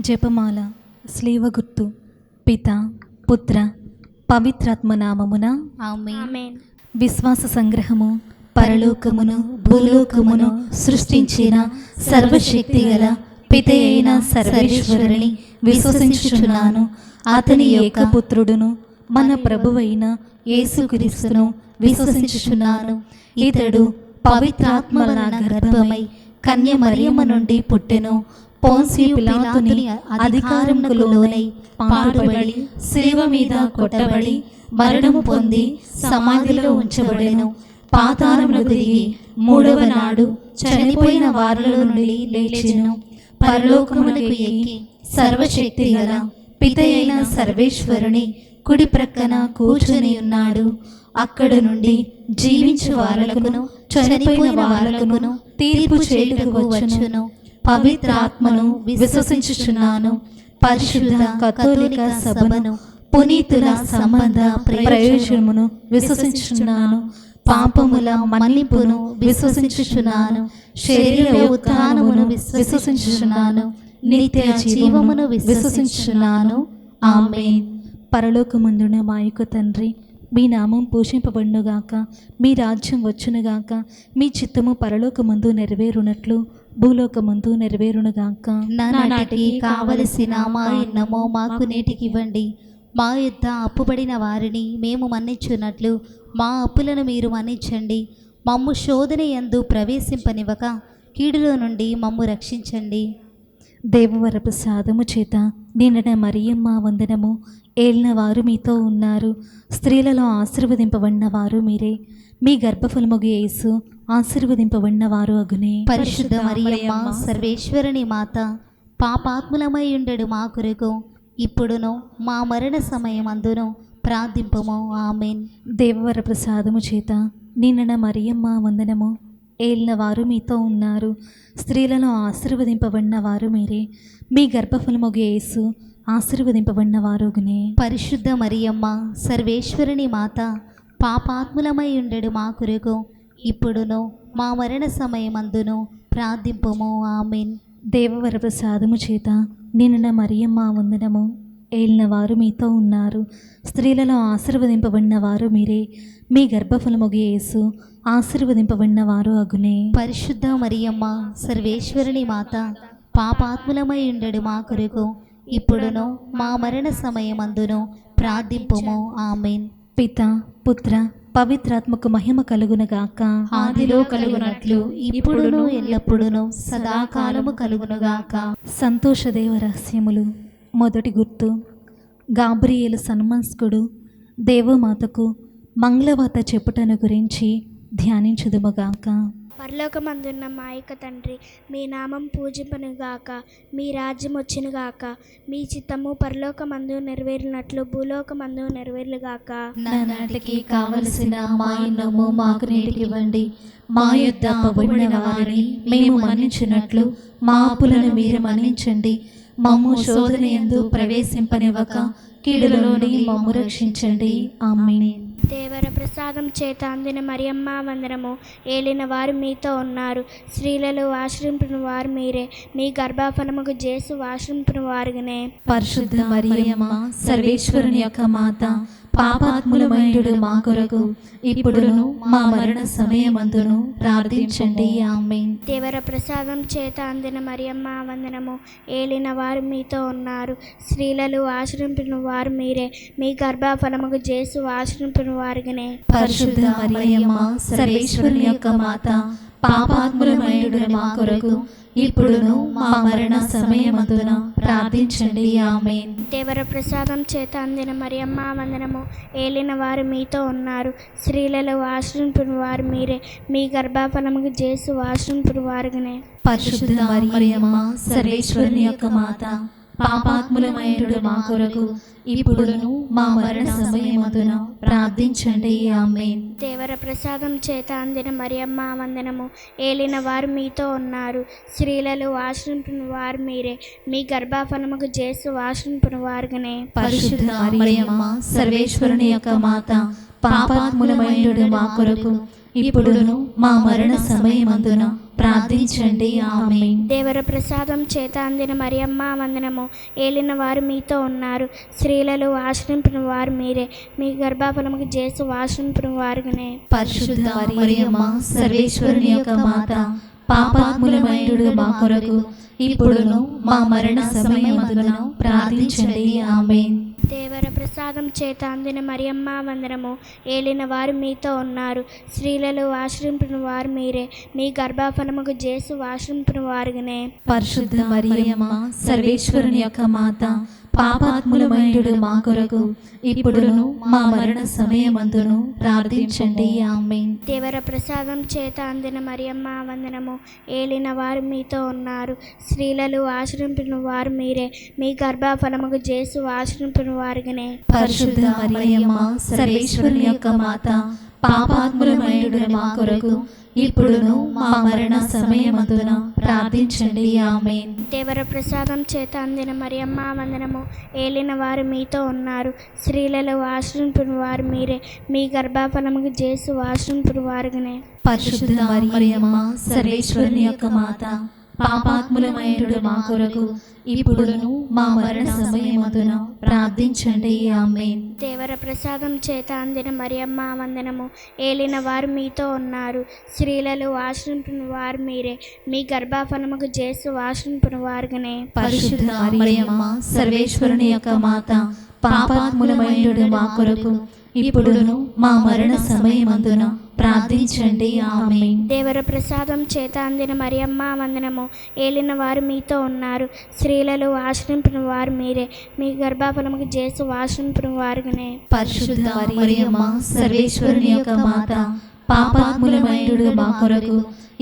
జపమాల స్లీవ గుర్తు పిత పుత్ర పవిత్రాత్మ నామమున ఆమేన్. విశ్వాస సంగ్రహము. పరలోకమును భూలోకమును సృష్టించిన సర్వశక్తి గల పిత అయిన సర్వేశ్వరుని విశ్వసించుచున్నాను. అతని యొక్క పుత్రుడును మన ప్రభువైన యేసుక్రీస్తును విశ్వసించుచున్నాను. ఇతడు పవిత్రాత్మల గర్భమై కన్య మరియమ్మ నుండి పుట్టెను. పోన్సియు పిలాతుని అధికారమునకు లోనై పాడుబడి శిలువ మీద కొట్టబడి మరణము పొంది సమాధిలో ఉంచబడెను. పాతాళమునకు దిగి మూడవ నాడు చనిపోయిన వారిలో నుండి లేచెను. పరలోకమునకు ఎక్కి సర్వశక్తి గల పిత అయిన సర్వేశ్వరుని కుడి ప్రక్కన కూర్చొని ఉన్నాడు. అక్కడ నుండి జీవించు వారలకును చనిపోయిన వారలకును తీర్పు చేయుటకు వచ్చును. పవిత్ర ఆత్మను విశ్వసించుచున్నాను. పరిశుద్ధ కథోలిక సభను పునీతుల సంబంధ ప్రయోజనమును విశ్వసించుచున్నాను. పాపముల మన్నింపును విశ్వసించుచున్నాను. శరీర ఉత్థానమును విశ్వసించుచున్నాను. నిత్య జీవమును విశ్వసించుచున్నాను. ఆమేన్. పరలోకమందున మా యొక్క తండ్రి, మీ నామం పూజింపబడునుగాక, మీ రాజ్యం వచ్చునుగాక, మీ చిత్తము పరలోకమందు నెరవేరునట్లు భూలోకమందు నెరవేరునుగాక. నానాటికి కావలసిన మా అన్నము మాకు నేటికివ్వండి. మా యొద్ద అప్పుబడిన వారిని మేము మన్నించున్నట్లు మా అప్పులను మీరు మన్నించండి. మమ్ము శోధన యందు ప్రవేశింపనివ్వక కీడులో నుండి మమ్ము రక్షించండి. దేవవర ప్రసాదము చేత నిండిన మరియమ్మ వందనము. ఏలిన వారు మీతో ఉన్నారు. స్త్రీలలో ఆశీర్వదింపబడిన వారు మీరే. మీ గర్భఫలముగు యేసు ఆశీర్వదింపబడిన వారు అగునే. పరిశుద్ధ మరియమ్మ సర్వేశ్వరుని మాత, పాపాత్ములమై ఉండడు మా కొరకు ఇప్పుడును మా మరణ సమయమందును ప్రార్థింపము. ఆమేన్. దేవవర ప్రసాదము చేత నిండిన మరియమ్మ వందనము. ఏలిన వారు మీతో ఉన్నారు. స్త్రీలలో ఆశీర్వదింపబడిన వారు మీరే. మీ గర్భఫలముగు యేసు ఆశీర్వదింపబడిన వారు అగునే. పరిశుద్ధ మరియమ్మ సర్వేశ్వరుని మాత, పాపాత్ములమై ఉండడు మా కొరకు ఇప్పుడును మా మరణ సమయమందును ప్రార్థింపము. ఆమేన్. దేవవర ప్రసాదము చేత నిండిన మరియమ్మ వందనము. ఏలిన వారు మీతో ఉన్నారు. స్త్రీలలో ఆశీర్వదింపబడిన వారు మీరే. మీ గర్భఫలముగు యేసు ఆశీర్వదింపబడిన వారు అగునే. పరిశుద్ధ మరియమ్మ సర్వేశ్వరుని మాత, పాపాత్ములమై ఉండడు మా కొరకు ఇప్పుడును మా మరణ సమయమందును ప్రార్థింపము. ఆమేన్. పిత పుత్ర పవిత్రాత్మకు మహిమ కలుగునుగాక. ఆదిలో కలుగునట్లు ఇప్పుడును ఎల్లప్పుడును సదాకాలము కలుగునుగాక. సంతోషదేవ రహస్యములు. మొదటి గుర్తు. గాబ్రియేలు సన్మనస్కుడు దేవమాతకు మంగళవార్త చెప్పుటను గురించి ధ్యానించుదుముగాక. పరలోకమందున్న మా యొక్క తండ్రి, మీ నామం పూజింపనుగాక, మీ రాజ్యం వచ్చునుగాక, మీ చిత్తము పరలోకమందు నెరవేరినట్లు భూలోకమందు నెరవేరుగాక. నానాటికి కావలసిన మా అన్నము మాకు నేటికివ్వండి. మా యొద్ద అప్పుబడిన వారిని మేము మన్నించినట్లు మా అప్పులను మీరు మన్నించండి. మమ్ము శోధన యందు ప్రవేశింపనివ్వక కీడులోని మమ్ము రక్షించండి. ఆమేన్. దేవర ప్రసాదం చేత అందిన మరియమ్మ వందనము. ఏలిన వారు మీతో ఉన్నారు. స్త్రీలలో ఆశ్రయించిన వారు మీరే. మీ గర్భఫలముకు జేసు ఆశ్రయించిన వారుగానే. పరిశుద్ధ మరియమ్మ సర్వేశ్వరుని యొక్క మాత, పాపాత్ములమైనడు మా కొరకు ఇప్పుడును మా మరణ సమయమందును ప్రార్థించండి. ఆమేన్. దేవర ప్రసాదం చేత అందిన మరియమ్మ వందనము. ఏలిన వారు మీతో ఉన్నారు. స్త్రీలలో ఆశ్రయించిన వారు మీరే. మీ గర్భఫలముకు జేసు ఆశ్రయించిన వారుగానే. పరిశుద్ధ మరియమ్మ సర్వేశ్వరుని యొక్క మాత, పాపాత్ములమైనడు మా కొరకు ఇప్పుడును మా మరణ సమయమందున ప్రార్థించండి. ఆమేన్. దేవర ప్రసాదం చేత అందిన మరియమ్మ వందనము. ఏలిన వారు మీతో ఉన్నారు. స్త్రీలలో ఆశ్రయించిన వారు మీరే. మీ గర్భఫలముకు జేసు ఆశ్రయించిన వారుగానే. పరిశుద్ధ మరియమ్మ సర్వేశ్వరుని యొక్క మాత, పాపాత్ములమైనడు మా కొరకు ఇప్పుడును మా మరణ సమయమందున ప్రార్థించండి. ఆమేన్. దేవర ప్రసాదం చేత అందిన మరియమ్మ వందనము. ఏలిన వారు మీతో ఉన్నారు. స్త్రీలలో ఆశ్రయించిన వారు మీరే. మీ గర్భఫలముకు జేసు ఆశ్రయించిన వారుగానే. పరిశుద్ధ మరియమ్మ సర్వేశ్వరుని యొక్క మాత, పాపాత్ములమైనడు మా కొరకు ఇప్పుడును మా మరణ సమయమందున ప్రార్థించండి. ఆమేన్. దేవర ప్రసాదం చేత అందిన మరియమ్మ వందనము. ఏలిన వారు మీతో ఉన్నారు, స్త్రీలలో ఆశ్రయించిన వారు మీరే. మీ గర్భఫలముకు జేసు ఆశ్రయించిన వారుగానే. పరిశుద్ధ మరియమ్మ సర్వేశ్వరుని యొక్క మాత, పాపాత్ములమైనడు మా కొరకు ఇప్పుడును మా మరణ సమయమందున ప్రార్థించండి. ఆమేన్. దేవర ప్రసాదం చేత అందిన మరియమ్మ వందనము. ఏలిన వారు మీతో ఉన్నారు, స్త్రీలలో ఆశ్రయించిన వారు మీరే. మీ గర్భఫలముకు జేసు ఆశ్రయించిన వారుగానే. పరిశుద్ధ మరియమ్మ సర్వేశ్వరుని యొక్క మాత, పాపాత్ములమైనడు మా కొరకు ఇప్పుడును మా మరణ సమయమందును ప్రార్థించండి. ఆమేన్. దేవర ప్రసాదం చేత అందిన మరియమ్మ వందనము. ఏలిన వారు మీతో ఉన్నారు, స్త్రీలలో ఆశ్రయించిన వారు మీరే. మీ గర్భఫలముకు జేసు ఆశ్రయించిన వారుగానే. పరిశుద్ధ మరియమ్మ సర్వేశ్వరుని యొక్క మాత, పాపాత్ములమైనడు మా కొరకు ఇప్పుడును మా మరణ సమయమందున ప్రార్థించండి. ఆమేన్. దేవర ప్రసాదం చేత అందిన మరియమ్మ వందనము. ఏలిన వారు మీతో ఉన్నారు, స్త్రీలలో ఆశ్రయించిన వారు మీరే. మీ గర్భఫలముకు జేసు ఆశ్రయించిన వారుగానే. పరిశుద్ధ మరియమ్మ సర్వేశ్వరుని యొక్క మాత, పాపాత్ములమైనడు మా కొరకు ఇప్పుడును మా మరణ సమయమందున ప్రార్థించండి. ఆమేన్. దేవర ప్రసాదం చేత అందిన మరియమ్మ వందనము. ఏలిన వారు మీతో ఉన్నారు, స్త్రీలలో ఆశ్రయించిన వారు మీరే. మీ గర్భఫలముకు జేసు ఆశ్రయించిన వారుగానే. పరిశుద్ధ మరియమ్మ సర్వేశ్వరుని యొక్క మాత, పాపాత్ములమైనడు మా కొరకు ఇప్పుడును మా మరణ సమయమందున ప్రార్థించండి. ఆమేన్. దేవర ప్రసాదం చేత అందిన మరియమ్మ వందనము. ఏలిన వారు మీతో ఉన్నారు, స్త్రీలలో ఆశ్రయించిన వారు మీరే. మీ గర్భఫలముకు జేసు ఆశ్రయించిన వారుగానే. పరిశుద్ధ మరియమ్మ సర్వేశ్వరుని యొక్క మాత, పాపాత్ములమైనడు మా కొరకు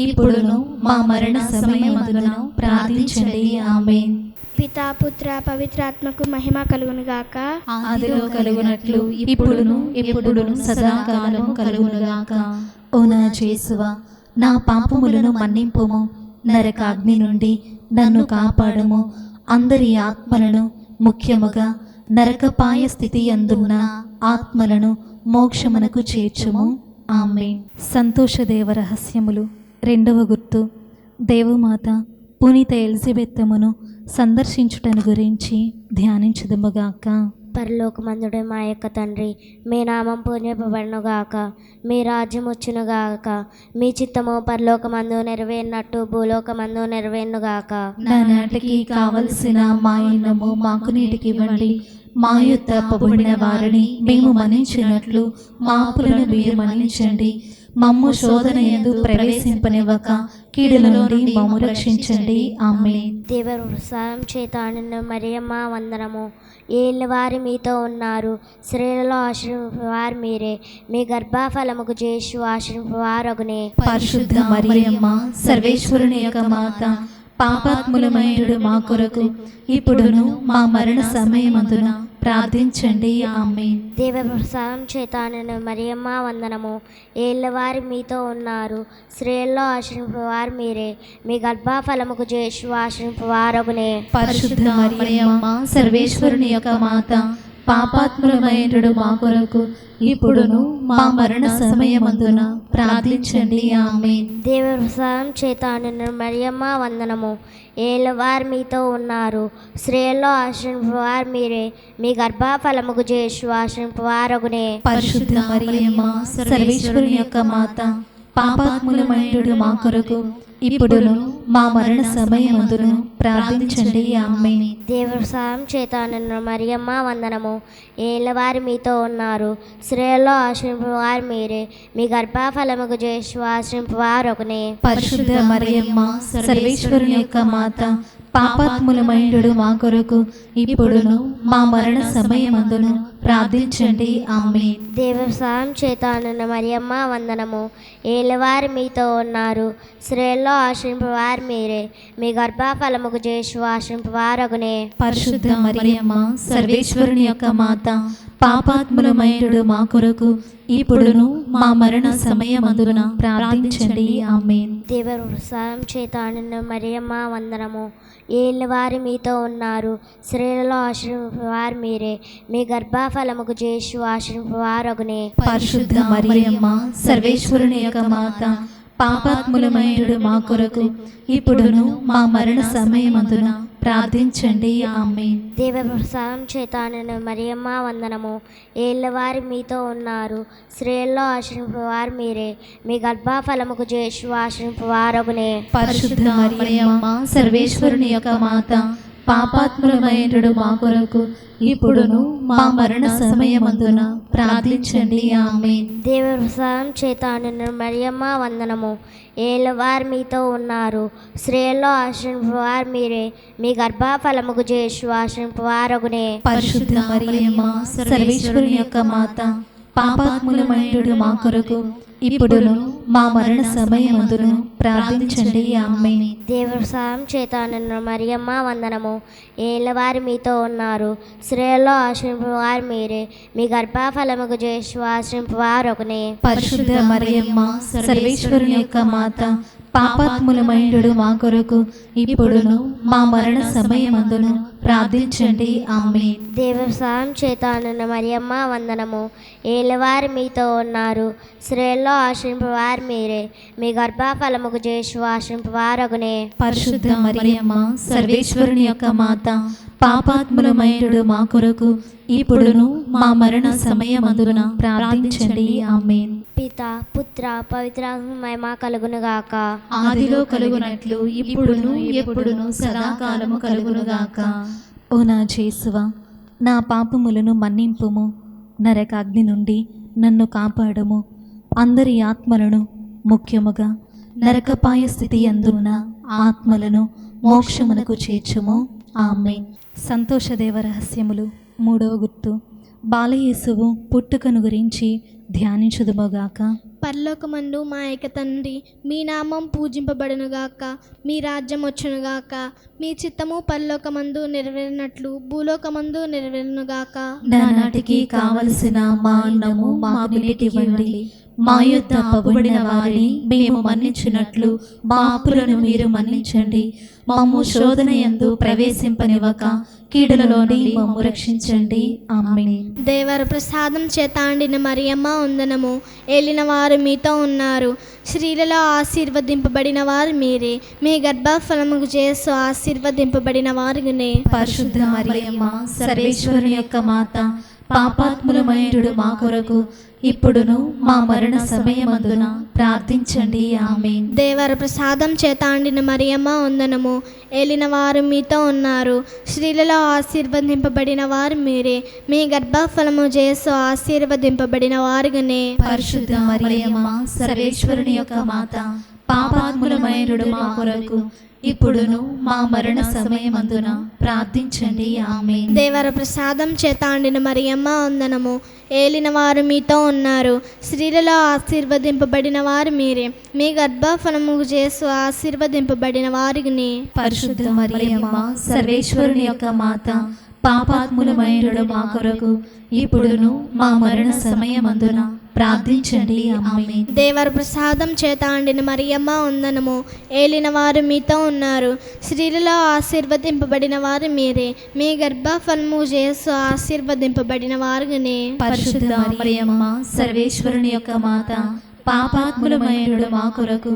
ఇప్పుడును మా మరణ సమయమందున ప్రార్థించండి. ఆమేన్. పితా పుత్ర పవిత్రాత్మకు మహిమ కలుగునుగాక. ఆదిలో కలుగునట్లు ఇప్పుడును ఎప్పుడును సదాకాలము కలుగునుగాక. ఓ నా యేసువా, నా పాపములను మన్నింపుము, నరకాగ్ని నుండి నన్ను కాపాడుము. అందరి ఆత్మలను, ముఖ్యముగా నరకపాయ స్థితి అందున్న ఆత్మలను మోక్షమునకు చేర్చుము. ఆమేన్. సంతోషదేవ రహస్యములు. రెండవ గుర్తు, దేవమాత పునీత ఎలిజబెత్తమును సందర్శించుటను గురించి ధ్యానించుదుముగాక. పరలోకమందుడే మా యొక్క తండ్రి, మీ నామం పూజింపబడునుగాక, మీ రాజ్యం వచ్చునుగాక, మీ చిత్తము పరలోకమందు నెరవేరినట్టు భూలోకమందు నెరవేరునుగాక. నా నాటికి కావలసిన మా ఇన్నము మాకు నీటికి ఇవ్వండి. మా యొద్ద అప్పబడిన వారిని మేము మన్నించినట్లు మా అప్పులను మీరు మన్నించండి. మమ్ము శోధన యందు ప్రవేశింపనివ్వక కీడుల నుండి మమ్ము రక్షించండి. ఆమేన్. దేవర ప్రసాదం చేత అందిన మరియమ్మ వందనము. ఏళ్ళ వారు మీతో ఉన్నారు, స్త్రీలలో ఆశ్రయింపవారు మీరే. మీ గర్భఫలముకు జేసు ఆశ్రయింపవారగునే. పరిశుద్ధ మరియమ్మ సర్వేశ్వరుని యొక్క మాత, పాపాత్ములమైనడు మా కొరకు ఇప్పుడును మా మరణ సమయమందున ప్రార్థించండి. ఆమేన్. దేవ ప్రసాదం చేత అందిన మరియమ్మ వందనము. ఏళ్ళ వారు మీతో ఉన్నారు, స్త్రీలలో ఆశ్రయింపవారు మీరే. మీ గర్భఫలముకు జేసు ఆశ్రయింపవారగునే. పరిశుద్ధ మరియమ్మ సర్వేశ్వరుని యొక్క మాత, పాపాత్ములమైనడు మా కొరకు ఇప్పుడును మా మరణ సమయమందున ప్రార్థించండి. ఆమేన్. దేవ ప్రసాదం చేత అందిన మరియమ్మ వందనము. ఏళ్ళ వారు మీతో ఉన్నారు, స్త్రీలలో ఆశ్రయింపవారు మీరే. మీ గర్భఫలముకు జేసు ఆశ్రయింపవారగునే. పరిశుద్ధ మరియమ్మ సర్వేశ్వరుని యొక్క మాత, పాపాత్ములమైనడు మా కొరకు ఇప్పుడును మా మరణ సమయమందును ప్రార్థించండి. ఆమేన్. దేవ ప్రసాదం చేత అందిన మరియమ్మ వందనము. ఏళ్ళ వారు మీతో ఉన్నారు, స్త్రీలలో ఆశ్రయింపవారు మీరే. మీ గర్భఫలముకు జేసు ఆశ్రయింపవారగునే. పరిశుద్ధ మరియమ్మ సర్వేశ్వరుని యొక్క మాత, పాపాత్ములమైనడు మా కొరకు ఇప్పుడును మా మరణ సమయమందును ప్రార్థించండి. ఆమేన్. దేవ ప్రసాదం చేత అందిన మరియమ్మ వందనము. ఏళ్ళ వారు మీతో ఉన్నారు, స్త్రీలలో ఆశ్రయింపవారు మీరే. మీ గర్భఫలముకు జేసు ఆశ్రయింపవారగునే. పరిశుద్ధ మరియమ్మ సర్వేశ్వరుని యొక్క మాత, పాపాత్ములమైనడు మా కొరకు ఇప్పుడును మా మరణ సమయమందున ప్రార్థించండి. ఆమేన్. దేవ ప్రసాదం చేత అందిన మరియమ్మ వందనము. ఏళ్ళ వారు మీతో ఉన్నారు, స్త్రీలలో ఆశ్రయింపవారు మీరే. మీ గర్భఫలముకు జేసు ఆశ్రయింపవారగునే. పరిశుద్ధ మరియమ్మ సర్వేశ్వరుని యొక్క మాత, పాపాత్ములమైనడు మా కొరకు ఇప్పుడును మా మరణ సమయమందున ప్రార్థించండి. ఆమేన్. దేవప్రసాదం చేత నిండిన మరియమ్మ వందనము. ఏళ్ళవారు మీతో ఉన్నారు, స్త్రీల్లో ఆశ్రయింపువారు మీరే, మీ గర్భఫలముకు చేసు ఆశ్రయింపువారగునే. పరిశుద్ధ మరియమ్మ సర్వేశ్వరుని యొక్క మాత, పాపాత్ములమైనడు మా కొరకు ఇప్పుడును మా మరణ సమయమందున ప్రార్థించండి. ఆమేన్. దేవప్రసాదం చేత నిండిన మరియమ్మ వందనము. ఏళ్ళవారు మీతో ఉన్నారు, స్త్రీల్లో ఆశ్రయింపువారు మీరే, మీ గర్భఫలముకు చేసు ఆశ్రయింపువారగునే. పరిశుద్ధ మరియమ్మ సర్వేశ్వరుని యొక్క మాత, పాపాత్ములమైనడు మా కొరకు ఇప్పుడును మా మరణ సమయమందున ప్రార్థించండి. ఆమేన్. దేవప్రసాదం చేత నిండిన మరియమ్మ వందనము. ఏళ్ళవారు మీతో ఉన్నారు, స్త్రీల్లో ఆశ్రయింపువారు మీరే, మీ గర్భఫలముకు చేసు ఆశ్రయింపువారొకనే. పరిశుద్ధ మరియమ్మ సర్వేశ్వరుని యొక్క మాత, పాపాత్ములమైనడు మా కొరకు ఇప్పుడును మా మరణ సమయమందున ప్రార్థించండి. ఆమేన్. దేవప్రసాదం చేత నిండిన మరియమ్మ వందనము. ఏళ్ళవారు మీతో ఉన్నారు, స్త్రీల్లో ఆశ్రయింపువారు మీరే, మీ గర్భఫలముకు చేసు ఆశ్రయింపువారొకనే. పరిశుద్ధ మరియమ్మ సర్వేశ్వరుని యొక్క మాత, పాపాత్ములమైనడు మా కొరకు ఇప్పుడును మా మరణ సమయమందున ప్రార్థించండి. ఆమేన్. పిత పుత్ర పవిత్రాత్మ మహిమ కలుగునుగాక. ఆదిలో కలుగునట్లు ఇప్పుడును ఎప్పుడును సదాకాలము కలుగునుగాక. ఓ నా యేసువా, నా పాపములను మన్నింపుము, నరకాగ్ని నుండి నన్ను కాపాడము, అందరి ఆత్మలను ముఖ్యముగా నరకపాయ స్థితి అందున్న ఆత్మలను మోక్షమునకు చేర్చుము. ఆమేన్. సంతోషదేవ రహస్యములు. మూడవ గుర్తు, బాలయేసువు పుట్టుకను గురించి ధ్యానించుదుముగాక. పరలోకమందు మా ఏక తండ్రి, మీ నామం పూజింపబడునుగాక, మీ రాజ్యం వచ్చునుగాక, మీ చిత్తము పరలోకమందు నెరవేరినట్లు భూలోకమందు నెరవేరునుగాక. నానాటికి కావలసిన మా అన్నము మాకు నేటివ్వండి. మా యొద్ద అప్పుబడిన వారిని మేము మన్నించినట్లు మా అప్పులను మీరు మన్నించండి. మమ్ము శోధన యందు ప్రవేశింపనివ్వక కీడులలో నుండి మమ్ము రక్షించండి. ఆమేన్. దేవర ప్రసాదం చేత నిండిన మరియమ్మ వందనము. ఏలిన వారు మీతో ఉన్నారు, స్త్రీలలో ఆశీర్వదింపబడిన వారు మీరే, మీ గర్భఫలముకు చేసు ఆశీర్వదింపబడిన వారునే. పరిశుద్ధ మరియమ్మ సర్వేశ్వరుని యొక్క మాత, పాపాత్ములమైనడు మా కొరకు ఇప్పుడును మా మరణ సమయమందున ప్రార్థించండి. ఆమేన్. దేవర ప్రసాదం చేత నిండిన మరియమ్మ వందనము. ఏలిన వారు మీతో ఉన్నారు, స్త్రీలలో ఆశీర్వదింపబడిన వారు మీరే, మీ గర్భఫలము చేసు ఆశీర్వదింపబడిన వారునే. పరిశుద్ధ మరియమ్మ సర్వేశ్వరుని యొక్క మాత, పాపాత్ములమైనడు మా కొరకు ఇప్పుడును మా మరణ సమయమందున ప్రార్థించండి. ఆమేన్. దేవర ప్రసాదం చేత నిండిన మరియమ్మ వందనము. ఏలిన వారు మీతో ఉన్నారు, స్త్రీలలో ఆశీర్వదింపబడిన వారు మీరే, మీ గర్భఫలము చేసు ఆశీర్వదింపబడిన వారిని. పరిశుద్ధ మరియమ్మ సర్వేశ్వరుని యొక్క మాత, పాపాత్ములమైనడు మా కొరకు ఇప్పుడును మా మరణ సమయమందున ప్రార్థించండి. ఆమేన్. దేవర ప్రసాదం చేత నిండిన మరియమ్మ వందనము. ఏలిన వారు మీతో ఉన్నారు, స్త్రీలలో ఆశీర్వదింపబడిన వారు మీరే, మీ గర్భఫలము చేసు ఆశీర్వదింపబడిన వారునే. పరిశుద్ధ మరియమ్మ సర్వేశ్వరుని యొక్క మాత, పాపాత్ములమైనడు మా కొరకు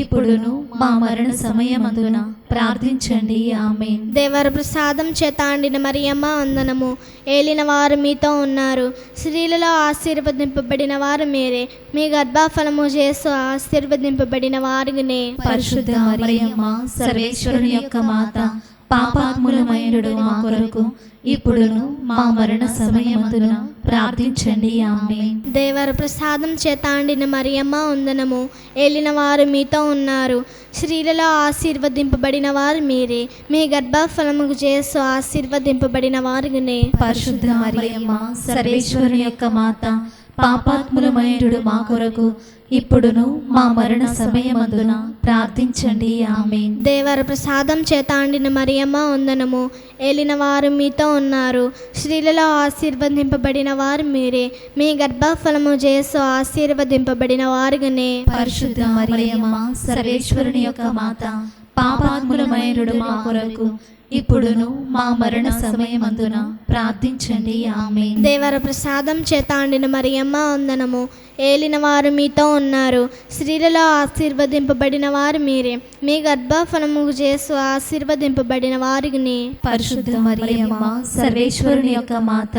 ఇప్పుడును మా మరణ సమయమందున ప్రార్థించండి. ఆమేన్. దేవర ప్రసాదం చేత నిండిన మరియమ్మ వందనము. ఏలిన వారు మీతో ఉన్నారు, స్త్రీలలో ఆశీర్వదింపబడిన వారు మీరే, మీ గర్భఫలము చేసు ఆశీర్వదింపబడిన వారునే. పరిశుద్ధ మరియమ్మ సర్వేశ్వరుని యొక్క మాత, పాపాత్ములమైనడు మా కొరకు ఇప్పుడును మా మరణ సమయమందున ప్రార్థించండి. ఆమేన్. దేవర ప్రసాదం చేత నిండిన మరియమ్మ వందనము. ఏలిన వారు మీతో ఉన్నారు, స్త్రీలలో ఆశీర్వదింపబడిన వారు మీరే, మీ గర్భఫలము చేసు ఆశీర్వదింపబడిన వారునే. పరిశుద్ధ మరియమ్మ సర్వేశ్వరుని యొక్క మాత, పాపాత్ములమైనడు మా కొరకు ఇప్పుడును మా మరణ సమయమందున ప్రార్థించండి. ఆమేన్. దేవర ప్రసాదం చేత నిండిన మరియమ్మ వందనము. ఏలిన వారు మీతో ఉన్నారు, స్త్రీలలో ఆశీర్వదింపబడిన వారు మీరే, మీ గర్భఫలము చేసు ఆశీర్వదింపబడిన వారునే. పరిశుద్ధ మరియమ్మ సర్వేశ్వరుని యొక్క మాత, పాపాత్ములమైనడు మా కొరకు ఇప్పుడును మా మరణ సమయమందున ప్రార్థించండి. ఆమేన్. దేవర ప్రసాదం చేత అండిన మరియమ్మ వందనము. ఏలిన వారు మీతో ఉన్నారు. స్త్రీలలో ఆశీర్వదింపబడిన వారు మీరే. మీ గర్భఫలము చేసు ఆశీర్వదింపబడిన వారిని. పరిశుద్ధ మరియమ్మ సర్వేశ్వరుని యొక్క మాత,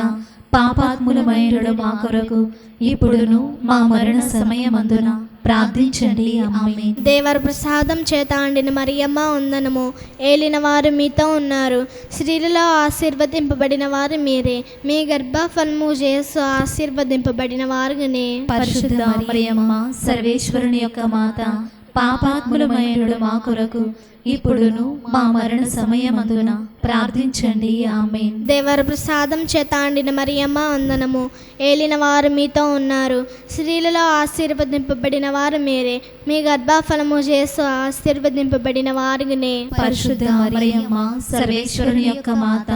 పాపాత్ములమైనడు మా కొరకు ఇప్పుడును మా మరణ సమయమందున ప్రార్థించండి. ఆమేన్. దేవర ప్రసాదం చేత అండిన మరియమ్మ వందనము. ఏలిన వారు మీతో ఉన్నారు. స్త్రీలలో ఆశీర్వదింపబడిన వారు మీరే. మీ గర్భఫలము చేసు ఆశీర్వదింపబడిన వారిని. పరిశుద్ధ మరియమ్మ సర్వేశ్వరుని యొక్క మాత, పాపాత్ములమైనడు మా కొరకు ఇప్పుడును మా మరణ సమయమందున ప్రార్థించండి. ఆమేన్. దేవర ప్రసాదం చేత అండిన మరియమ్మ వందనము. ఏలిన వారు మీతో ఉన్నారు. స్త్రీలలో ఆశీర్వదింపబడిన వారు మీరే. మీ గర్భఫలము చేసు ఆశీర్వదింపబడిన వారిని. పరిశుద్ధ మరియమ్మ సర్వేశ్వరుని యొక్క మాత,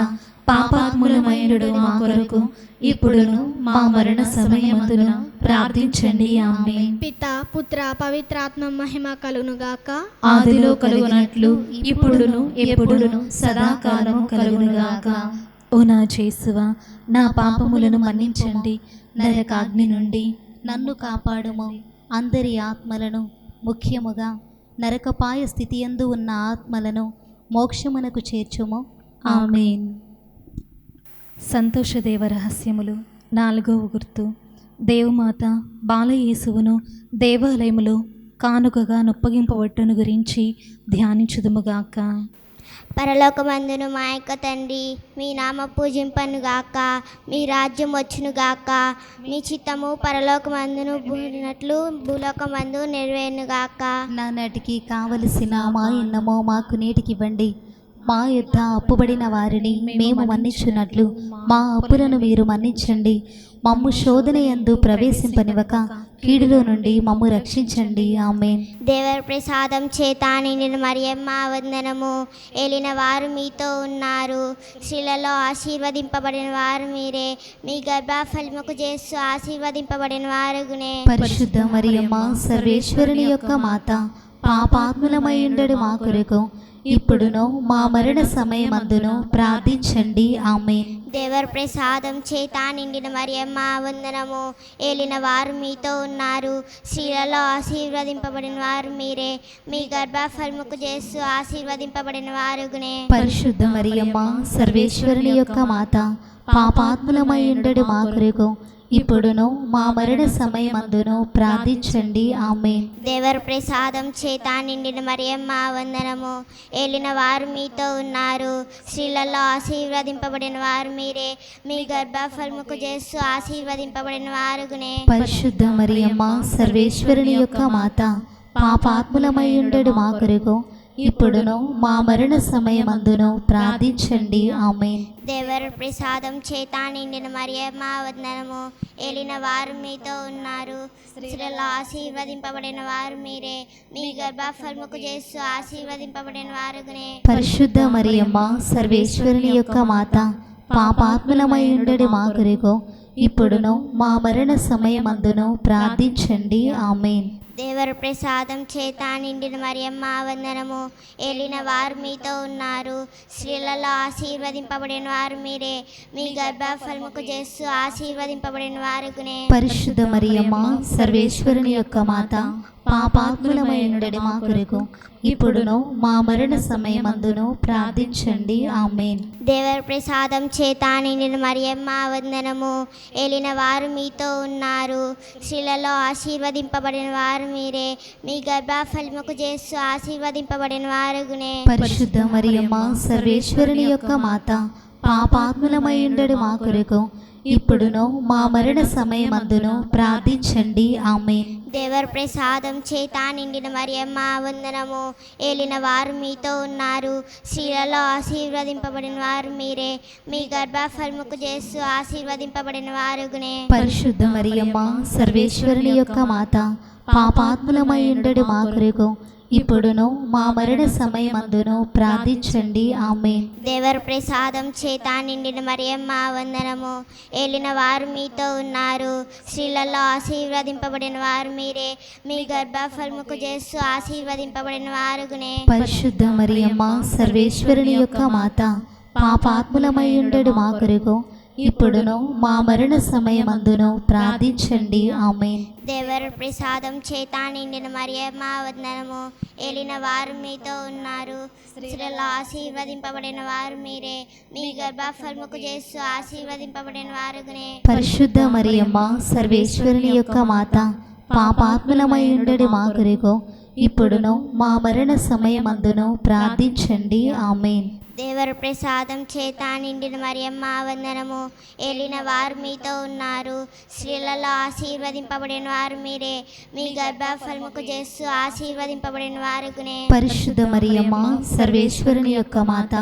పాపాత్ములమైనడు మా కొరకు ఇప్పుడును మా మరణ సమయమందున ప్రార్థించండి. ఆమేన్. పిత పుత్ర పవిత్రాత్మ మహిమ కలుగునుగాక. ఆదిలో కలుగునట్లు ఇప్పుడును ఎప్పుడును సదాకాలము కలుగునుగాక. ఓ నా యేసువా, నా పాపములను మన్నించండి, నరకాగ్ని నుండి నన్ను కాపాడుము. అందరి ఆత్మలను, ముఖ్యముగా నరకపాయ స్థితియందు ఉన్న ఆత్మలను మోక్షమునకు చేర్చుము. ఆమేన్. సంతోషదేవ రహస్యములు. 4వ గుర్తు. దేవమాత బాలయేసువును దేవాలయములో కానుకగా నొప్పగింపబట్టును గురించి ధ్యానించుదుముగాక. పరలోకమందును మా యొక్క తండ్రి, మీ నామ పూజింపనుగాక, మీ రాజ్యం వచ్చునుగాక, మీ చిత్తము పరలోకమందును పూడినట్లు భూలోకమందు నెరవేరునుగాక. నానాటికి కావలసిన మా అన్నము మాకు నేటికివ్వండి. మా యొద్ద అప్పుబడిన వారిని మేము మన్నించున్నట్లు మా అప్పులను మీరు మన్నించండి. మమ్ము శోధన యందు ప్రవేశింపనివ్వక కీడులో నుండి మమ్ము రక్షించండి. ఆమేన్. దేవర ప్రసాదం చేత నిండిన మరియమ్మ వందనము. ఏలిన వారు మీతో ఉన్నారు. స్త్రీలలో ఆశీర్వదింపబడిన వారు మీరే. మీ గర్భఫలముకు చేస్తూ ఆశీర్వదింపబడిన వారుగునే. పరిశుద్ధ మరియమ్మ సర్వేశ్వరుని యొక్క మాత, పాపాత్ములమైయుండెడు మా కొరకు ఇప్పుడును మా మరణ సమయమందును ప్రార్థించండి. ఆమేన్. దేవర ప్రసాదం చేత నిండిన మరియమ్మ వందనము. ఏలిన వారు మీతో ఉన్నారు. స్త్రీలలో ఆశీర్వదింపబడిన వారు మీరే. మీ గర్భఫలముకు చేస్తూ ఆశీర్వదింపబడిన వారుగునే. పరిశుద్ధ మరియమ్మ సర్వేశ్వరుని యొక్క మాత, పాపాత్ములమైయుండెడు మా కొరకు ఇప్పుడును మా మరణ సమయమందును ప్రార్థించండి. ఆమేన్. దేవర ప్రసాదం చేత నిండిన మరియమ్మ వందనము. ఏలిన వారు మీతో ఉన్నారు. స్త్రీలలో ఆశీర్వదింపబడిన వారు మీరే. మీ గర్భఫలముకు చేస్తూ ఆశీర్వదింపబడిన వారుగునే. పరిశుద్ధ మరియమ్మ సర్వేశ్వరుని యొక్క మాత, పాపాత్ములమైయుండెడు మా కొరకు ఇప్పుడును మా మరణ సమయమందును ప్రార్థించండి. ఆమేన్. దేవర ప్రసాదం చేత నిండిన మరియమ్మ వందనము. ఏలిన వారు మీతో ఉన్నారు. స్త్రీలలో ఆశీర్వదింపబడిన వారు మీరే. మీ గర్భఫలముకు చేస్తూ ఆశీర్వదింపబడిన వారుగునే. పరిశుద్ధ మరియమ్మ సర్వేశ్వరుని యొక్క మాత, పాపాత్ములమైయుండెడు మా కొరకు ఇప్పుడును మా మరణ సమయమందును ప్రార్థించండి. ఆమేన్. దేవర ప్రసాదం చేత నిండిన మరియమ్మ వందనము. ఏలిన వారు మీతో ఉన్నారు. స్త్రీలలో ఆశీర్వదింపబడిన వారు మీరే. మీ గర్భఫలముకు చేస్తూ ఆశీర్వదింపబడిన వారుగునే. పరిశుద్ధ మరియమ్మ సర్వేశ్వరుని యొక్క మాత, పాపాత్ములమైయుండెడు మా కొరకు ఇప్పుడును మా మరణ సమయమందును ప్రార్థించండి. ఆమేన్. దేవర ప్రసాదం చేత నిండిన మరియమ్మ వందనము. ఏలిన వారు మీతో ఉన్నారు. స్త్రీలలో ఆశీర్వదింపబడిన వారు మీరే. మీ గర్భఫలముకు చేస్తూ ఆశీర్వదింపబడిన వారుగునే. పరిశుద్ధ మరియమ్మ సర్వేశ్వరుని యొక్క మాత, పాపాత్ములమైయుండెడు మా కొరకు ఇప్పుడును మా మరణ సమయమందును ప్రార్థించండి. ఆమేన్. దేవర ప్రసాదం చేత నిండిన మరియమ్మ వందనము. ఏలిన వారు మీతో ఉన్నారు. స్త్రీలలో ఆశీర్వదింపబడిన వారు మీరే. మీ గర్భఫలముకు చేస్తూ ఆశీర్వదింపబడిన వారుగునే. పరిశుద్ధ మరియమ్మ సర్వేశ్వరుని యొక్క మాత, పాపాత్ములమైయుండెడు మా కొరకు ఇప్పుడును మా మరణ సమయమందును ప్రార్థించండి. ఆమేన్. దేవర ప్రసాదం చేత నిండిన మరియమ్మ వందనము. ఏలిన వారు మీతో ఉన్నారు, స్త్రీలలో ఆశీర్వదింపబడిన వారు మీరే. మీ గర్భఫలముకు చేస్తూ ఆశీర్వదింపబడిన వారుగునే. పరిశుద్ధ మరియమ్మ సర్వేశ్వరుని యొక్క మాత, పాపాత్ములమై ఉండడు మా కొరకు ఇప్పుడును మా మరణ సమయమందును ప్రార్థించండి. ఆమేన్. దేవర ప్రసాదం చేత నిండిన మరియమ్మ వందనము. ఏలిన వారు మీతో ఉన్నారు, స్త్రీలలో ఆశీర్వదింపబడిన వారు మీరే. మీ గర్భఫలముకు చేస్తూ ఆశీర్వదింపబడిన వారుగునే. పరిశుద్ధ మరియమ్మ సర్వేశ్వరుని యొక్క మాత, పాపాత్ములమై ఉండడు మా కొరకు ఇప్పుడును మా మరణ సమయమందును ప్రార్థించండి. ఆమేన్. దేవర ప్రసాదం చేత నిండిన మరియమ్మ వందనము. ఏలిన వారు మీతో ఉన్నారు, స్త్రీలలో ఆశీర్వదింపబడిన వారు మీరే. మీ గర్భఫలముకు చేస్తూ ఆశీర్వదింపబడిన వారుగునే. పరిశుద్ధ మరియమ్మ సర్వేశ్వరుని యొక్క మాత,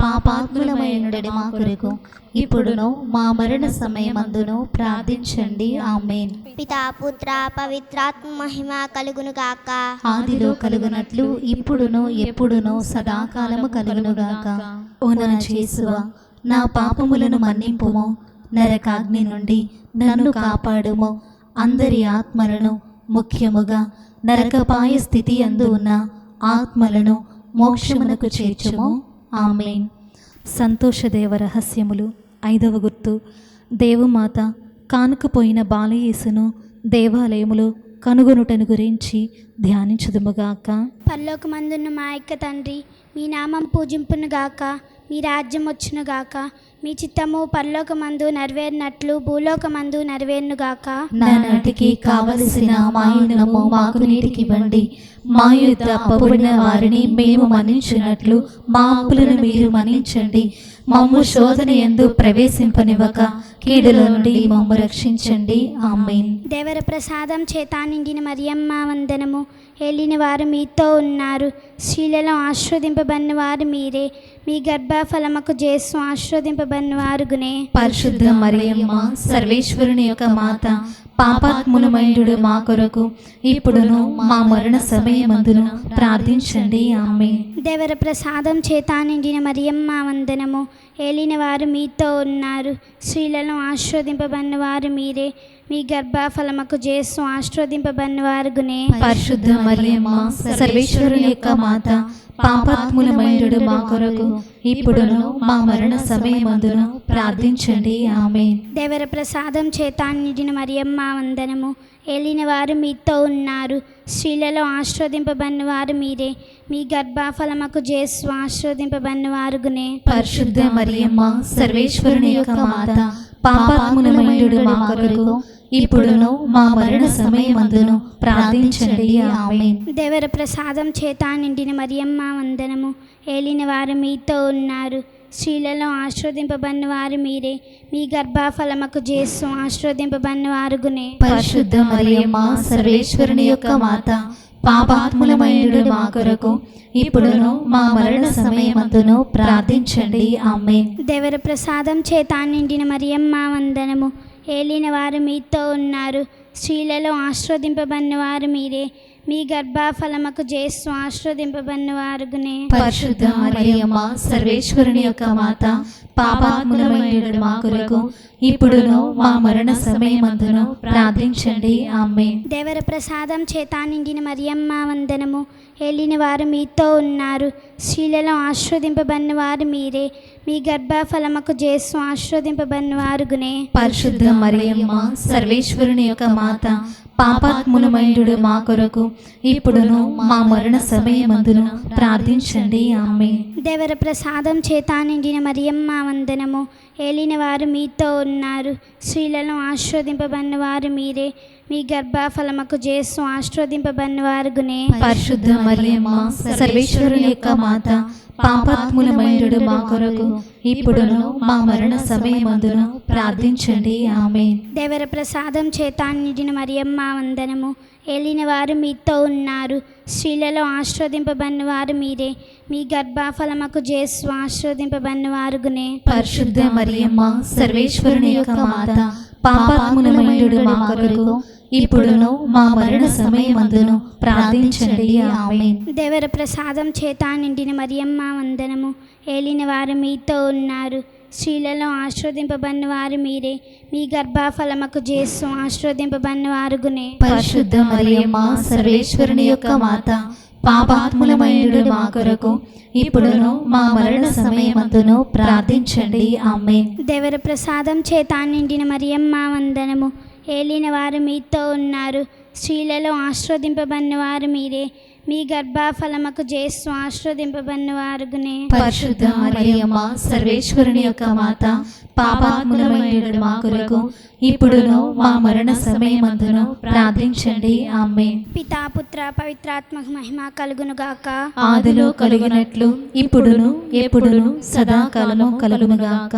పాపాత్ములమై ఉండడు మా కొరకు ఇప్పుడును మా మరణ సమయమందును ప్రార్థించండి. ఆమేన్. పితా పుత్ర పవిత్రాత్మ మహిమ కలుగును గాక. ఆదిలో కలుగునట్లు ఇప్పుడును ఎప్పుడును సదాకాలము కలుగునుగాక. ఓ నా యేసువా, నా పాపములను మన్నింపుము, నరకాగ్ని నుండి నన్ను కాపాడుము. అందరి ఆత్మలను, ముఖ్యముగా నరకపాయ స్థితి యందు ఉన్న ఆత్మలను మోక్షమునకు చేర్చుము. ఆమేన్. సంతోషదేవ రహస్యములు. 5వ గుర్తు, దేవమాత కానుకపోయిన బాలయేసును దేవాలయములో కనుగొనుటను గురించి ధ్యానించుదుముగాక. పరలోకమందున్న మా యొక్క తండ్రి, మీ నామం పూజింపునుగాక, మీ రాజ్యం వచ్చునుగాక, మీ చిత్తము పరలోకమందు నెరవేరినట్లు భూలోకమందు నెరవేరునుగాక. నానాటికి కావలసిన మాయునము మాకు నీటికివ్వండి. మా యొద్ద అప్పుబడిన వారిని మేము మన్నించినట్లు మా అప్పులను మీరు మన్నించండి. మమ్ము శోధన యందు ప్రవేశింపనివ్వక కీడుల నుండి మమ్ము రక్షించండి. ఆమేన్. దేవర ప్రసాదం చేత నిండిన మరియమ్మ వందనము. ఏలిన వారు మీతో ఉన్నారు, స్త్రీలలో ఆశీర్వదింపబడిన వారు మీరే. మీ గర్భఫలముకు చేస్తూ ఆశీర్వదింపబడిన వారుగునే. పరిశుద్ధ మరియమ్మ సర్వేశ్వరుని యొక్క మాత, పాపాత్ములమైండు మా కొరకు ఇప్పుడును మా మరణ సమయమందును ప్రార్థించండి. ఆమేన్. దేవర ప్రసాదం చేత నిండిన మరియమ్మ వందనము. ఏలిన వారు మీతో ఉన్నారు, స్త్రీలను ఆశీర్వదింపబడిన వారు మీరే. మీ గర్భఫలముకు చేస్తూ ఆశీర్వదింపబడిన వారుగునే. పరిశుద్ధ మరియమ్మ సర్వేశ్వరుని యొక్క మాత, పాపాత్ములమైండు మా కొరకు ఇప్పుడును మా మరణ సమయమందును ప్రార్థించండి. ఆమేన్. దేవర ప్రసాదం చేత నిండిన మరియమ్మ వందనము. ఏలిన వారు మీతో ఉన్నారు, స్త్రీలలో ఆశీర్వదింపబడిన వారు మీరే. మీ గర్భఫలముకు చేస్తూ ఆశీర్వదింపబడిన వారుగునే. పరిశుద్ధ మరియమ్మ సర్వేశ్వరుని యొక్క మాత, పాపాత్ములమైండు మా కొరకు ఇప్పుడును మా మరణ సమయమందును ప్రార్థించండి. ఆమేన్. దేవర ప్రసాదం చేత నిండిన మరియమ్మ వందనము. ఏలిన వారు మీతో ఉన్నారు, స్త్రీలలో ఆశీర్వదింపబడిన వారు మీరే. మీ గర్భఫలముకు చేస్తూ ఆశీర్వదింపబడిన వారుగునే. పరిశుద్ధ మరియమ్మ సర్వేశ్వరుని యొక్క మాత, పాపాత్ములమైండు మా కొరకు ఇప్పుడును మా మరణ సమయమందును ప్రార్థించండి. ఆమేన్. దేవర ప్రసాదం చేత నిండిన మరియమ్మ వందనము. ఏలిన వారు మీతో ఉన్నారు, స్త్రీలలో ఆశీర్వదింపబడిన వారు మీరే. మీ గర్భఫలముకు చేస్తూ ఆశీర్వదింపబడిన వారుగునే. పరిశుద్ధ మరియమ్మ సర్వేశ్వరుని యొక్క మాత, పాపాత్ములమైండు మా కొరకు ఇప్పుడును మా మరణ సమయమందును ప్రార్థించండి. ఆమేన్. దేవర ప్రసాదం చేత నిండిన మరియమ్మ వందనము. ఏలిన వారు మీతో ఉన్నారు, స్త్రీలలో ఆశీర్వదింపబడిన వారు మీరే. మీ గర్భఫలముకు చేస్తూ ఆశీర్వదింపబడిన వారుగునే. పరిశుద్ధ మరియమ్మ సర్వేశ్వరుని యొక్క మాత, పాపాత్ములమైండు మా కొరకు ఇప్పుడును మా మరణ సమయమందును ప్రార్థించండి. ఆమేన్. దేవర ప్రసాదం చేత నిండిన మరియమ్మ వందనము. ఏలిన వారు మీతో ఉన్నారు, స్త్రీలను ఆశీర్వదింపబడిన వారు మీరే. మీ గర్భఫలముకు చేస్తూ ఆశీర్వదింపబడిన వారుగునే. పరిశుద్ధ మరియమ్మ సర్వేశ్వరుని యొక్క మాత, పాపాత్ములమైండు మా కొరకు ఇప్పుడును మా మరణ సమయమందును ప్రార్థించండి. ఆమేన్. దేవర ప్రసాదం చేత నిండిన మరియమ్మ వందనము. ఏలిన వారు మీతో ఉన్నారు, స్త్రీలలో ఆశీర్వదింపబడిన వారు మీరే. మీ గర్భఫలముకు చేస్తూ ఆశీర్వదింపబడిన వారుగునే. పరిశుద్ధ మరియమ్మ సర్వేశ్వరుని యొక్క మాత, పాపాత్ములమైండు మా కొరకు ఇప్పుడును మా మరణ సమయమందును ప్రార్థించండి. ఆమేన్. దేవర ప్రసాదం చేత నిండిన మరియమ్మ వందనము. ఏలిన వారు మీతో ఉన్నారు. స్త్రీలలో ఆశీర్వదింపబడిన వారు మీరే. మీ గర్భఫలముకు జేసు ఆశీర్వదింపబడిన వారుగునే. పరిశుద్ధ మరియమ్మ సర్వేశ్వరుని యొక్క మాత, పాపాత్ములమైనడు మా కొరకు ఇప్పుడును మా మరణ సమయమందును ప్రార్థించండి. ఆమేన్. దేవర ప్రసాదం చేత నిండిన మరియమ్మ వందనము. ఏలిన వారు మీతో ఉన్నారు. స్త్రీలలో ఆశీర్వదింపబడిన వారు మీరే. మీ గర్భఫలముకు జేసు ఆశీర్వదింపబడిన వారుగునే. పరిశుద్ధ మరియమ్మ సర్వేశ్వరుని యొక్క మాత, పాపాత్ములమైనడు మా కొరకు ఇప్పుడును మా మరణ సమయమందును ప్రార్థించండి. ఆమేన్. పితా పుత్ర పవిత్రాత్మకు మహిమ కలుగునుగాక. ఆదిలో కలిగినట్లు ఇప్పుడును ఎప్పుడును సదాకాలము కలుగునుగాక.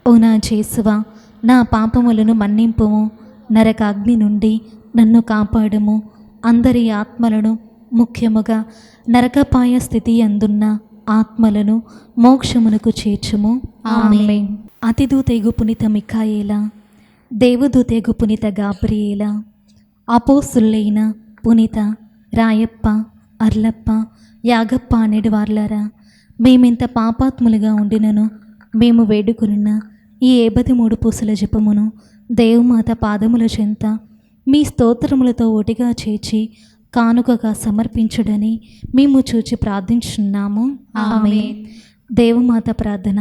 ఓ నా యేసువా, నా పాపములను మన్నింపుము, నరకాగ్ని నుండి నన్ను కాపాడుము. అందరి ఆత్మలను, ముఖ్యముగా నరకపాయ స్థితి అందున్న ఆత్మలను మోక్షమునకు చేర్చుము. ఆమేన్. అతిదూతేగు పునీత మిఖాయేలా, దేవదూతేగు పునీత గాబ్రియేలా, అపోస్తులైన పునీత రాయప్ప, అర్లప్ప, యాగప్ప అనేటి వార్లారా, మేమెంత పాపాత్ములుగా ఉండినను మేము వేడుకున్న ఈ 53 పూసల జపమును దేవమాత పాదముల చెంత మీ స్తోత్రములతో ఒకటిగా చేర్చి కానుకగా సమర్పించుడని మేము చూచి ప్రార్థించున్నాము. ఆమేన్. దేవమాత ప్రార్థన.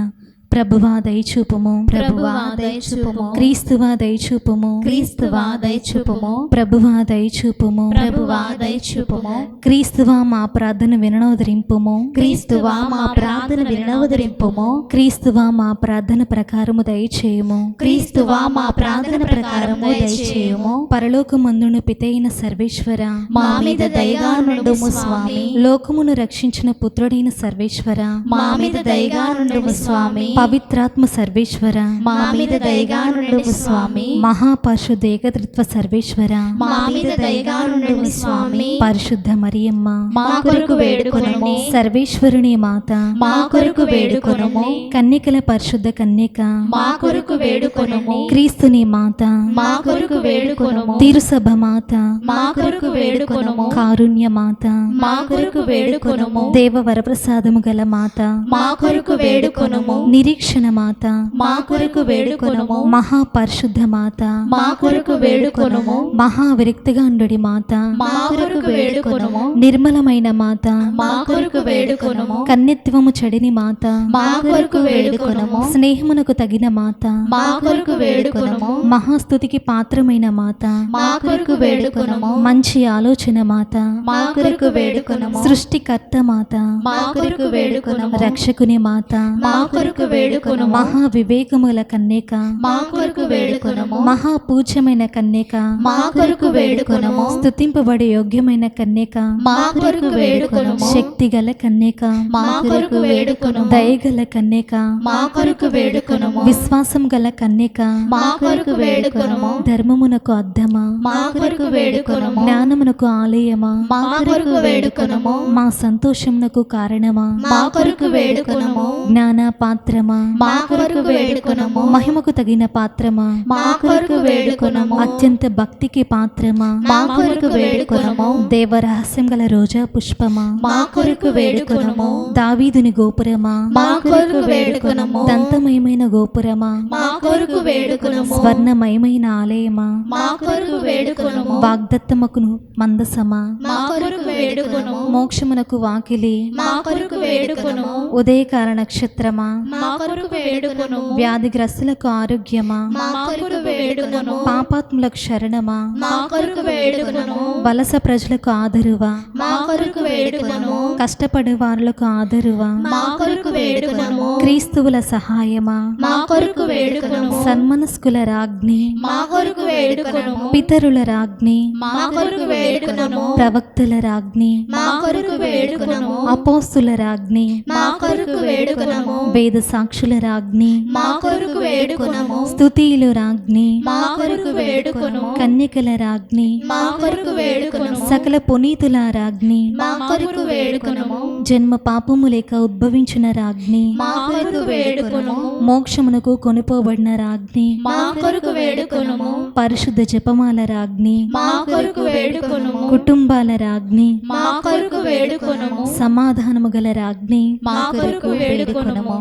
ప్రభువా దయచూపుము, ప్రభువా దయచూపుము, క్రీస్తువా దయచూపుము, క్రీస్తువా దయచూపుము, ప్రభువా దయచూపుము, ప్రభువా దయచూపుము, క్రీస్తువా మా ప్రార్థన వినవదరింపుము, క్రీస్తువా మా ప్రార్థన వినవదరింపుము, క్రీస్తువా మా ప్రార్థన ప్రకారము దయచేయము, క్రీస్తువా మా ప్రార్థన ప్రకారము దయచేయుము. పరలోకమందును పితైన సర్వేశ్వర, మా మీద దయగా నుండుము స్వామి. లోకమును రక్షించిన పుత్రుడైన సర్వేశ్వర, మా మీద దయగా నుండుము స్వామి. పవిత్రాత్మ సర్వేశ్వర, మా మీద దయగా నుండుము స్వామి. మహాపరిశుద్ధ ఏకత్రిత్వ సర్వేశ్వర, మా మీద దయగా నుండుము స్వామి. పరిశుద్ధ మరియమ్మ, మా కొరకు వేడుకొనుము. సర్వేశ్వరుని మాత, మా కొరకు వేడుకొనుము. కన్యకల పరిశుద్ధ కన్యక, మా కొరకు వేడుకొనుము. క్రీస్తుని మాత, మా కొరకు వేడుకొనుము. తిరుసభ మాత, మా కొరకు వేడుకొనుము. కారుణ్య మాత, మా కొరకు వేడుకొనుము. దేవ వరప్రసాదము గల మాత, మా కొరకు వేడుకొనుము. నిరీక్షణ మాత, మా కొరకు వేడుకొనుము. మహాపరిశుద్ధ మాత, మా కొరకు వేడుకొనుము. మహావిరక్తిగాండుడి మాత, మా కొరకు వేడుకొనుము. నిర్మలమైన మాత, మా కొరకు వేడుకొనుము. కన్యత్వము చెడిని మాత, మా కొరకు వేడుకొనుము. స్నేహమునకు తగిన మాత, మా కొరకు వేడుకొనుము. మహాస్తుతికి పాత్రమైన మాత, మా కొరకు వేడుకొనుము. మంచి ఆలోచన మాత, మా కొరకు వేడుకొనుము. సృష్టికర్త మాత, మా కొరకు వేడుకొనుము. రక్షకుని మాత, మా కొరకు వేడుకొనుము. మహా వివేకముల కన్యక, మా కొరకు వేడుకొనుము. మహాపూజ్యమైన కన్యక, మా కొరకు వేడుకొనుము. స్తుతింపబడే యోగ్యమైన కన్యక, మా కొరకు వేడుకొనుము. శక్తి గల కన్యక, మా కొరకు వేడుకొనుము. దయగల కన్యక, మా కొరకు వేడుకొనుము. విశ్వాసం గల కన్యక, మా కొరకు వేడుకొనుము. ధర్మమునకు అద్దమా, మా కొరకు వేడుకొనుము. జ్ఞానమునకు ఆలయమా, మా కొరకు వేడుకొనుము. మా సంతోషమునకు కారణమా, మా కొరకు వేడుకొనుము. జ్ఞాన పాత్రమా, మా కొరకు వేడుకొనుము. మహిమకు తగిన పాత్రమా, మా కొరకు వేడుకొనుము. అత్యంత భక్తికి పాత్రమా, మా కొరకు వేడుకొనుము. దేవరహస్యం గల రోజా పుష్పమా, మా కొరకు వేడుకొనుము. దావీదుని గోపురమా, మా కొరకు వేడుకొనుము. దంతమయమైన గోపురమా, మా కొరకు వేడుకొనుము. స్వర్ణమయమైన ఆలయమా, మా కొరకు వేడుకొనుము. వాగ్దత్తముకును మందసమా, మా కొరకు వేడుకొనుము. మోక్షమునకు వాకిలి, మా కొరకు వేడుకొనుము. ఉదయకాల నక్షత్రమా, మా కొరకు వేడుకొనుము. వ్యాధిగ్రస్తులకు ఆరోగ్యమా, మా కొరకు వేడుకొనుము. పాపాత్ములకు శరణమా, మా కొరకు వేడుకొనుము. వలస ప్రజలకు ఆదరువా, మా కొరకు వేడుకొనుము. కష్టపడే వారులకు ఆదరువా, మా కొరకు వేడుకొనుము. క్రీస్తువుల సహాయమా, మా కొరకు వేడుకొనుము. సన్మనస్కుల రాజ్ఞి, మా కొరకు వేడుకొనుము. పితరుల రాజ్ఞి, మా కొరకు వేడుకొనుము. ప్రవక్తల రాజ్ఞి, మా కొరకు వేడుకొనుము. అపోస్తుల రాజ్ఞి, మా కొరకు వేడుకొనుము. వేద సాక్షుల రాజ్ఞి, మా కొరకు వేడుకొనుము. స్తుతియులు రాజ్ఞి, మా కొరకు వేడుకొనుము. కన్యకల రాజ్ఞి, మా కొరకు వేడుకొనుము. సకల పునీతుల రాజ్ఞి, మా కొరకు వేడుకొనుము. జన్మ పాపము లేక ఉద్భవించిన రాజ్ఞి మా కొరకు వేడుకొనుము. మోక్షమునకు కొనుపోబడిన రాజ్ఞి మా కొరకు వేడుకొనుము. పరిశుద్ధ జపమాల రాజ్ఞి మా కొరకు వేడుకొనుము. కుటుంబాల రాజ్ఞి మా కొరకు వేడుకొనుము. సమాధానము గల రాజ్ఞి మా కొరకు వేడుకొనుము.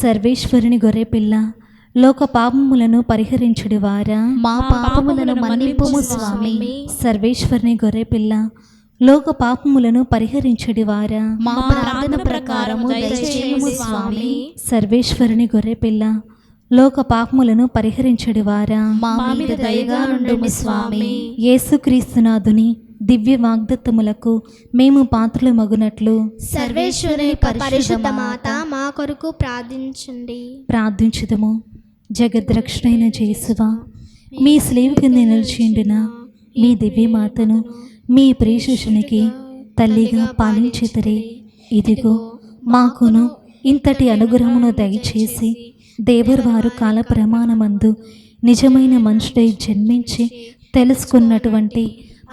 సర్వేశ్వరుని గొర్రెపిల్ల లోక పాపములను పరిహరించుడి వారా మా పాపములను మన్నింపుము స్వామి. సర్వేశ్వరుని గొర్రెపిల్ల లోక పాపములను పరిహరించుడి వారా మా ప్రార్థన ప్రకారము దయచేయము స్వామి. సర్వేశ్వరుని గొర్రెపిల్ల లోక పాపములను పరిహరించుడి వారా మా మీద దయగా నుండుము స్వామి. యేసుక్రీస్తునాథుని దివ్య వాగ్దత్తములకు మేము పాత్రలు మగునట్లు సర్వేశ్వరుని పరిశుద్ధ మాత మా కొరకు ప్రార్థించండి. ప్రార్థించుదము. జగద్రక్షణైన జేసువా, మీ స్లేవ కింద నిలిచిండిన మీ దివ్యమాతను మీ ప్రియశిషునికి తల్లిగా పాలించితరే. ఇదిగో మాకును ఇంతటి అనుగ్రహమును దయచేసి దేవుర్వారు కాల ప్రమాణమందు నిజమైన మనుషుడై జన్మించి తెలుసుకున్నటువంటి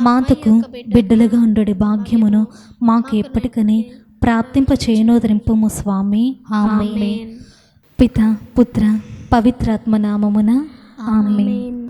మాతకు బిడ్డలుగా ఉండు భాగ్యమును మాకు ఎప్పటికనే ప్రాప్తింప చేయనోదరింపుము స్వామి. ఆమేన్. పిత పుత్ర పవిత్రాత్మ నామమున ఆమేన్.